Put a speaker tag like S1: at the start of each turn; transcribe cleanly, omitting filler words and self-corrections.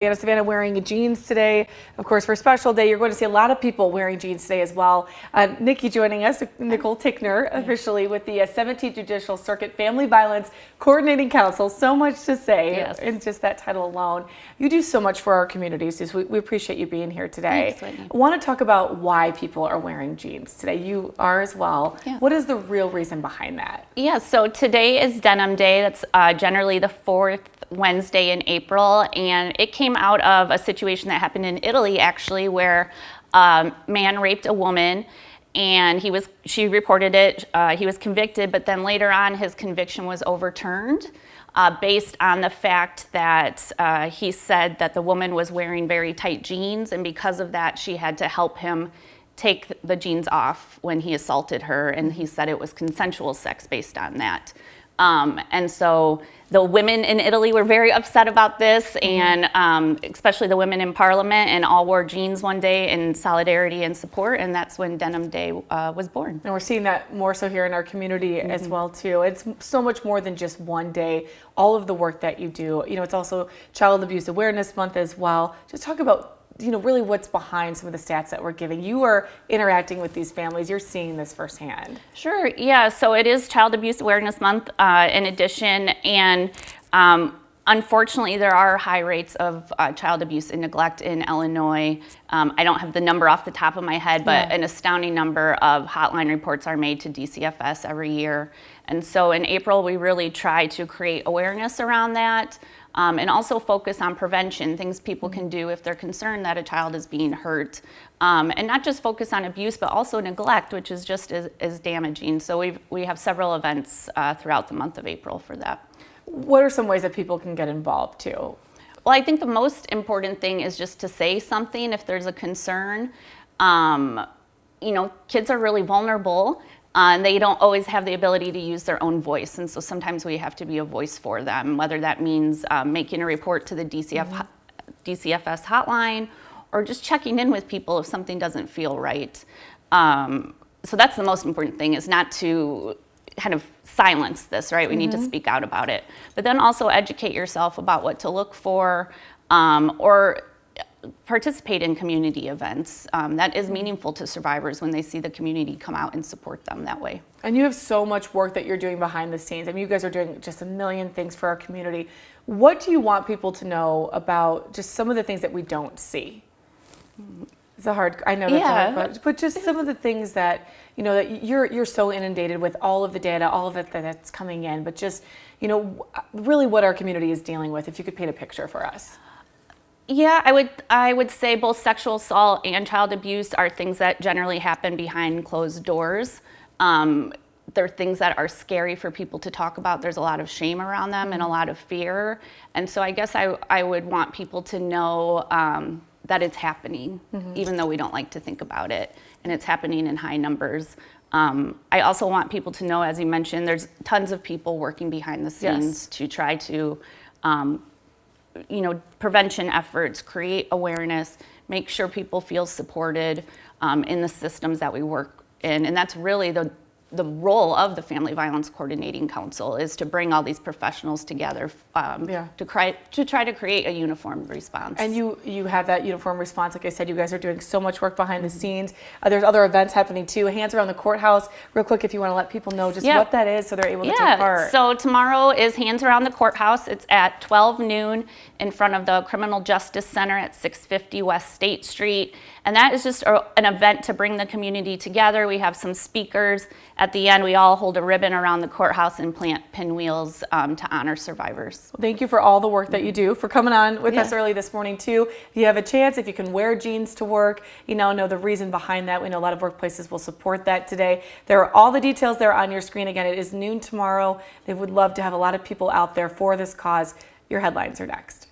S1: Savannah wearing jeans today. Of course, for a special day, you're going to see a lot of people wearing jeans today as well. Nikki joining us, Nicole Ticknor, officially with the 17th Judicial Circuit Family Violence Coordinating Council. So much to say in just that title alone. You do so much for our communities. So we appreciate you being here today.
S2: Thanks,
S1: I want to talk about why people are wearing jeans today. You are as well.
S2: Yeah.
S1: What is the real reason behind that?
S2: Yeah, so today is Denim Day. That's generally the fourth Wednesday in April, and it came out of a situation that happened in Italy, actually, where a man raped a woman, and she reported it. He was convicted, but then later on, his conviction was overturned based on the fact that he said that the woman was wearing very tight jeans, and because of that, she had to help him take the jeans off when he assaulted her, and he said it was consensual sex based on that. And so the women in Italy were very upset about this, and especially the women in Parliament, and all wore jeans one day in solidarity and support, and that's when Denim Day was born.
S1: And we're seeing that more so here in our community as well too. It's so much more than just one day. All of the work that you do, it's also Child Abuse Awareness Month as well. Just talk about really what's behind some of the stats that we're giving. You are interacting with these families. You're seeing this firsthand.
S2: Sure, yeah. So it is Child Abuse Awareness Month in addition, and unfortunately there are high rates of child abuse and neglect in Illinois. I don't have the number off the top of my head, but an astounding number of hotline reports are made to DCFS every year. And so in April, we really try to create awareness around that. And also focus on prevention, things people can do if they're concerned that a child is being hurt. And not just focus on abuse, but also neglect, which is just as damaging. So we have several events throughout the month of April for that.
S1: What are some ways that people can get involved too?
S2: Well, I think the most important thing is just to say something if there's a concern. Kids are really vulnerable. And they don't always have the ability to use their own voice, and so sometimes we have to be a voice for them, whether that means making a report to the DCFS hotline or just checking in with people if something doesn't feel right. So that's the most important thing, is not to kind of silence this, right? We need to speak out about it. But then also educate yourself about what to look for, or participate in community events. That is meaningful to survivors when they see the community come out and support them that way.
S1: And you have so much work that you're doing behind the scenes. I mean, you guys are doing just a million things for our community. What do you want people to know about just some of the things that we don't see? It's a hard, I know that's a hard, but just some of the things that, that you're so inundated with all of the data, all of it that's coming in, but just, really what our community is dealing with, if you could paint a picture for us.
S2: Yeah, I would say both sexual assault and child abuse are things that generally happen behind closed doors. They're things that are scary for people to talk about. There's a lot of shame around them and a lot of fear. And so I guess I would want people to know that it's happening, even though we don't like to think about it. And it's happening in high numbers. I also want people to know, as you mentioned, there's tons of people working behind the scenes to try to prevention efforts, create awareness, make sure people feel supported in the systems that we work in. And that's really the role of the Family Violence Coordinating Council, is to bring all these professionals together to try to create a uniform response.
S1: And you have that uniform response. Like I said, you guys are doing so much work behind the scenes. There's other events happening too. Hands Around the Courthouse, real quick, if you want to let people know just what that is so they're able to take part.
S2: So tomorrow is Hands Around the Courthouse. It's at 12 noon in front of the Criminal Justice Center at 650 West State Street. And that is just an event to bring the community together. We have some speakers. At the end, we all hold a ribbon around the courthouse and plant pinwheels to honor survivors.
S1: Well, thank you for all the work that you do, for coming on with us early this morning too. If you have a chance, if you can wear jeans to work, know the reason behind that. We know a lot of workplaces will support that today. There are all the details there on your screen. Again, it is noon tomorrow. They would love to have a lot of people out there for this cause. Your headlines are next.